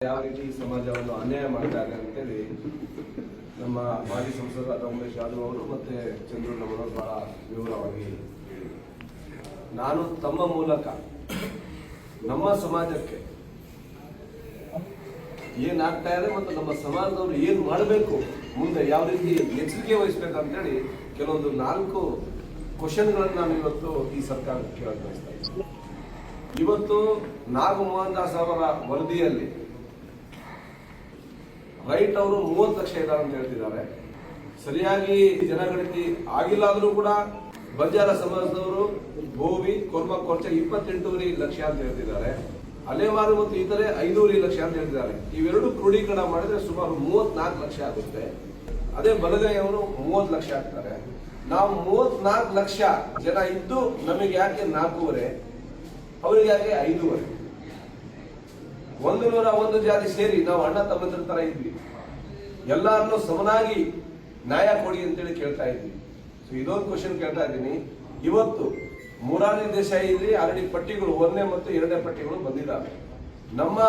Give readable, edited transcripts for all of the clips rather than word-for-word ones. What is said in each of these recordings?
ಯಾವ ರೀತಿ ಸಮಾಜವನ್ನು ಅನ್ಯಾಯ ಮಾಡ್ತಾರೆ ಅಂತೇಳಿ ನಮ್ಮ ಮಾಜಿ ಸಂಸದರಾದ ಉಮೇಶ್ ಯಾದವ್ ಅವರು ಮತ್ತೆ ಚಂದ್ರಣ್ಣವರು ಬಹಳ ವಿವರವಾಗಿ ಹೇಳಿದರು. ನಾನು ತಮ್ಮ ಮೂಲಕ ನಮ್ಮ ಸಮಾಜಕ್ಕೆ ಏನಾಗ್ತಾ ಇದೆ ಮತ್ತು ನಮ್ಮ ಸಮಾಜದವರು ಏನು ಮಾಡಬೇಕು, ಮುಂದೆ ಯಾವ ರೀತಿ ಎಚ್ಚರಿಕೆ ವಹಿಸ್ಬೇಕಂತೇಳಿ ಕೆಲವೊಂದು 4 ಕ್ವಶನ್ಗಳನ್ನು ನಾನು ಇವತ್ತು ಈ ಸರ್ಕಾರಕ್ಕೆ ಕೇಳಕ್ ಬಯಸ್ತಾ ಇದ್ದೀನಿ. ಇವತ್ತು ನಾಗ ಮೋಹನ್ ದಾಸ್ ಅವರ ವರದಿಯಲ್ಲಿ ರೈಟ್ ಅವರು 30 ಲಕ್ಷ ಇದ್ದಾರೆ ಅಂತ ಹೇಳ್ತಿದ್ದಾರೆ. ಸರಿಯಾಗಿ ಜನಗಣತಿ ಆಗಿಲ್ಲಾದ್ರೂ ಕೂಡ ಬಂಜಾರ ಸಮಾಜದವರು ಗೋವಿ ಕೊರ್ಮ ಕೊರ್ಚ 28.5 ಲಕ್ಷ ಅಂತ ಹೇಳ್ತಿದ್ದಾರೆ. ಅಲೆಮಾರು ಮತ್ತು ಇತರೆ 5.5 ಲಕ್ಷ ಅಂತ ಹೇಳ್ತಿದ್ದಾರೆ. ಇವೆರಡು ಕ್ರೋಢೀಕರಣ ಮಾಡಿದ್ರೆ ಸುಮಾರು 34 ಲಕ್ಷ ಆಗುತ್ತೆ. ಅದೇ ಬಲಗೈಯವರು 30 ಲಕ್ಷ ಆಗ್ತಾರೆ. ನಾವು 34 ಲಕ್ಷ ಜನ ಇದ್ದು ನಮಗೆ ಯಾಕೆ 4.5, ಅವರಿಗೆ ಯಾಕೆ 5.5? 101 ಜಾತಿ ಸೇರಿ ನಾವು ಅಣ್ಣ ತಮ್ಮಂದ್ರ ತರ ಇದ್ವಿ. ಎಲ್ಲರನ್ನೂ ಸಮನಾಗಿ ನ್ಯಾಯ ಕೊಡಿ ಅಂತೇಳಿ ಕೇಳ್ತಾ ಇದ್ವಿ. ಸೊ ಇದೊಂದು ಕ್ವಶನ್ ಕೇಳ್ತಾ ಇದ್ದೀನಿ. ಇವತ್ತು ಮೊರಾರ್ಜಿ ದೇಸಾಯಿ ಇಲ್ಲಿ ಆಲ್ರೆಡಿ ಪಟ್ಟಿಗಳು 1ನೇ ಮತ್ತು 2ನೇ ಪಟ್ಟಿಗಳು ಬಂದಿದ್ದಾವೆ. ನಮ್ಮ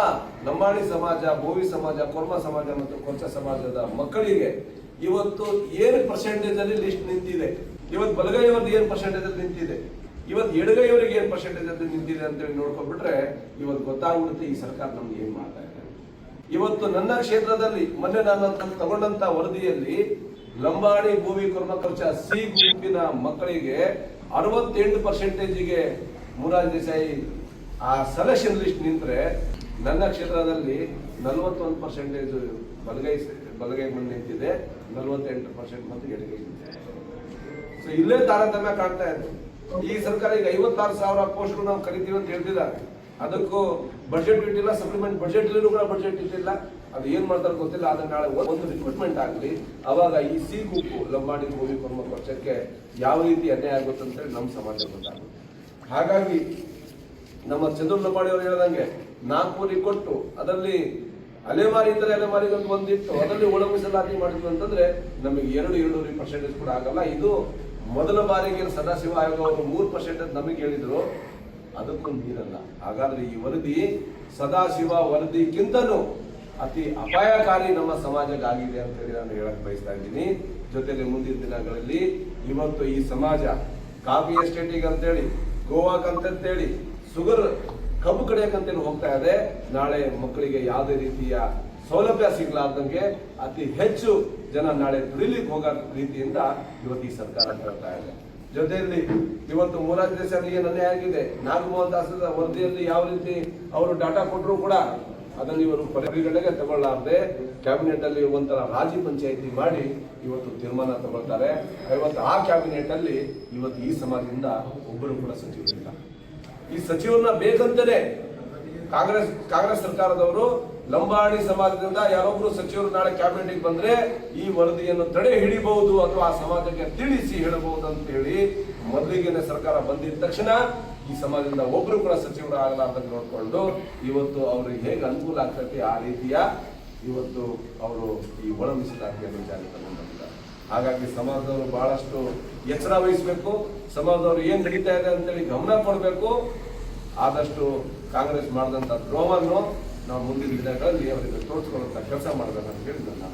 ಲಂಬಾಣಿ ಸಮಾಜ, ಬೋವಿ ಸಮಾಜ, ಕೊರ್ಮ ಸಮಾಜ ಮತ್ತು ಕೊರ್ಚ ಸಮಾಜದ ಮಕ್ಕಳಿಗೆ ಇವತ್ತು ಏನು ಪರ್ಸೆಂಟೇಜ್ ಅಲ್ಲಿ ಲಿಸ್ಟ್ ನಿಂತಿದೆ, ಇವತ್ತು ಬಲಗೈಯವರದ್ದು ಏನು ಪರ್ಸೆಂಟೇಜ್ ಅಲ್ಲಿ ನಿಂತಿದೆ, ಇವತ್ತು ಎಡಗೈಯವರಿಗೆ ಏನು ಪರ್ಸೆಂಟೇಜ್ ಅಲ್ಲಿ ನಿಂತಿದೆ ಅಂತೇಳಿ ನೋಡ್ಕೊಂಡ್ಬಿಟ್ರೆ ಇವತ್ತು ಗೊತ್ತಾಗ್ಬಿಡುತ್ತೆ ಈ ಸರ್ಕಾರ ನಮ್ಗೆ ಏನ್ ಮಾಡ್ತಾ ಇದೆ. ಇವತ್ತು ನನ್ನ ಕ್ಷೇತ್ರದಲ್ಲಿ ಮೊನ್ನೆ ನಾನು ತಗೊಂಡಂತ ವರದಿಯಲ್ಲಿ ಲಂಬಾಣಿ ಭೂಮಿ ಕೊರ್ಮ ಕೊರ್ಚ ಸಿ ಗುಂಪಿನ ಮಕ್ಕಳಿಗೆ 68%ಗೆ ಮೊರಾರ್ಜಿ ದೇಸಾಯಿ ಆ ಸೆಲೆಕ್ಷನ್ ಲಿಸ್ಟ್ ನಿಂತ್ರೆ, ನನ್ನ ಕ್ಷೇತ್ರದಲ್ಲಿ 41% ಬಲಗೈ ಮುಂದೆ ನಿಂತಿದೆ, 48% ಮತ್ತು ಎಡಗೈ ನಿಂತಿದೆ. ಸೊ ಇಲ್ಲೇ ತಾರತಮ್ಯ ಕಾಣ್ತಾ ಇದೆ. ಈ ಸರ್ಕಾರ ಈಗ 56,000 ಪೋಸ್ಟ್ ನಾವು ಕರಿತೀವಿ ಅಂತ ಹೇಳ್ತಿದ್ದಾರೆ. ಅದಕ್ಕೂ ಬಜೆಟ್ ಇಟ್ಟಿಲ್ಲ, ಸಪ್ಲಿಮೆಂಟ್ ಬಜೆಟ್ ಕೂಡ ಬಜೆಟ್ ಇಟ್ಟಿಲ್ಲ. ಅದು ಏನ್ ಮಾಡ್ತಾರೆ ಗೊತ್ತಿಲ್ಲ. ಆದ್ರೆ ನಾಳೆ ಒಂದು ರಿಕ್ರೂಟ್ಮೆಂಟ್ ಆಗಲಿ, ಅವಾಗ ಈ ಸಿ ಗುಂಪು ಲಂಬಾಣಿ ಭೂಮಿ ಕೊರ್ಮ ಕೊರ್ಚಕ್ಕೆ ಯಾವ ರೀತಿ ಅನ್ಯಾಯ ಆಗುತ್ತೆ ಅಂತೇಳಿ ನಮ್ಮ ಸಮಾಜ ಗೊತ್ತಾಗುತ್ತೆ. ಹಾಗಾಗಿ ನಮ್ಮ ಚಂದ್ರ ಲಂಬಾಣಿ ಅವರು ಹೇಳ್ದಂಗೆ 4 ಕೊಟ್ಟು ಅದರಲ್ಲಿ ಅಲೆಮಾರಿ ಇದ್ದರೆ ಅಲೆಮಾರಿಗಂತ ಒಂದಿತ್ತು, ಅದರಲ್ಲಿ ಒಳ ಮೀಸಲಾತಿ ಮಾಡಿದ್ರು ಅಂತಂದ್ರೆ ನಮಗೆ 2% ಕೂಡ ಆಗಲ್ಲ. ಇದು ಮೊದಲ ಬಾರಿಗೆ ಸದಾಶಿವ ಆಯೋಗ ಅವರು 3% ನಮಗೆ ಹೇಳಿದ್ರು, ಅದಕ್ಕೂ ಮೀರಲ್ಲ. ಹಾಗಾದ್ರೆ ಈ ವರದಿ ಸದಾಶಿವ ವರದಿಗಿಂತನೂ ಅತಿ ಅಪಾಯಕಾರಿ ನಮ್ಮ ಸಮಾಜಕ್ಕಾಗಿದೆ ಅಂತ ಹೇಳಿ ನಾನು ಹೇಳಕ್ ಬಯಸ್ತಾ ಇದ್ದೀನಿ. ಜೊತೆಲಿ ಮುಂದಿನ ದಿನಗಳಲ್ಲಿ ಇವತ್ತು ಈ ಸಮಾಜ ಕಾಫಿ ಎಸ್ಟೇಟಿಗೆ ಅಂತೇಳಿ, ಗೋವಾಕಂತೇಳಿ, ಶುಗರ್ ಕಬ್ಬು ಕಡಿಯಕ್ಕಂತೇಳಿ ಹೋಗ್ತಾ ಇದೆ. ನಾಳೆ ಮಕ್ಕಳಿಗೆ ಯಾವುದೇ ರೀತಿಯ ಸೌಲಭ್ಯ ಸಿಗ್ಲಾರ್ದಂಗೆ ಅತಿ ಹೆಚ್ಚು ಜನ ನಾಳೆ ದುಡಿಲಿಕ್ಕೆ ಹೋಗೋ ರೀತಿಯಿಂದ ಇವತ್ತು ಈ ಸರ್ಕಾರ ಹೇಳ್ತಾ ಇದೆ. ಜೊತೆಯಲ್ಲಿ ಇವತ್ತು ಮೊರಾರ್ಜಿ ದೇಸಾಯಿ ಏನು ಅನ್ಯಾಯ ಆಗಿದೆ, ನಾಗಮೋಹನ್ ದಾಸದ ವರದಿಯಲ್ಲಿ ಯಾವ ರೀತಿ ಅವರು ಡಾಟಾ ಕೊಟ್ಟರು ಕೂಡ ಅದನ್ನು ಇವರು ಪರಿಗಣನೆಗೆ ತಗೊಳ್ಳಾರ್ದೆ ಕ್ಯಾಬಿನೆಟ್ ಅಲ್ಲಿ ಒಂಥರ ರಾಜಿ ಪಂಚಾಯಿತಿ ಮಾಡಿ ಇವತ್ತು ತೀರ್ಮಾನ ತಗೊಳ್ತಾರೆ. ಇವತ್ತು ಆ ಕ್ಯಾಬಿನೆಟ್ ಅಲ್ಲಿ ಇವತ್ತು ಈ ಸಮಾಜದಿಂದ ಒಬ್ಬರು ಕೂಡ ಸಚಿವರಿಲ್ಲ. ಈ ಸಚಿವರನ್ನ ಬೇಕಂತಾನೆ ಕಾಂಗ್ರೆಸ್ ಸರ್ಕಾರದವರು ಲಂಬಾಣಿ ಸಮಾಜದಿಂದ ಯಾರೊಬ್ರು ಸಚಿವರು ನಾಳೆ ಕ್ಯಾಬಿನೆಟ್ಗೆ ಬಂದ್ರೆ ಈ ವರದಿಯನ್ನು ತಡೆ ಹಿಡಿಬಹುದು ಅಥವಾ ಆ ಸಮಾಜಕ್ಕೆ ತಿಳಿಸಿ ಹೇಳಬಹುದು ಅಂತ ಹೇಳಿ ಮೊದಲಿಗೆ ಸರ್ಕಾರ ಬಂದಿದ ತಕ್ಷಣ ಈ ಸಮಾಜದಿಂದ ಒಬ್ರು ಕೂಡ ಸಚಿವರು ಆಗಲಾರ್ದಂಗೆ ನೋಡ್ಕೊಂಡು ಇವತ್ತು ಅವ್ರಿಗೆ ಹೇಗೆ ಅನುಕೂಲ ಆಗ್ತೈತಿ ಆ ರೀತಿಯ ಇವತ್ತು ಅವರು ಈ ಒಳ ಮೀಸಲಾತಿಯನ್ನು ಜಾರಿ ತಗೊಂಡಿದ್ದಾರೆ. ಹಾಗಾಗಿ ಸಮಾಜದವರು ಬಹಳಷ್ಟು ಎಚ್ಚರ ವಹಿಸಬೇಕು. ಸಮಾಜದವರು ಏನ್ ನಡೀತಾ ಇದೆ ಅಂತೇಳಿ ಗಮನ ಕೊಡಬೇಕು. ಆದಷ್ಟು ಕಾಂಗ್ರೆಸ್ ಮಾಡಿದಂತ ದ್ರೋಹವನ್ನು ನಾವು ಮುಂದಿನ ದಿನಗಳಲ್ಲಿ ಅವರಿಗೆ ತೋರಿಸ್ಕೊಳ್ಳುವಂತ ಕೆಲಸ ಮಾಡಬೇಕಂತ ಹೇಳಿ ನನ್ನ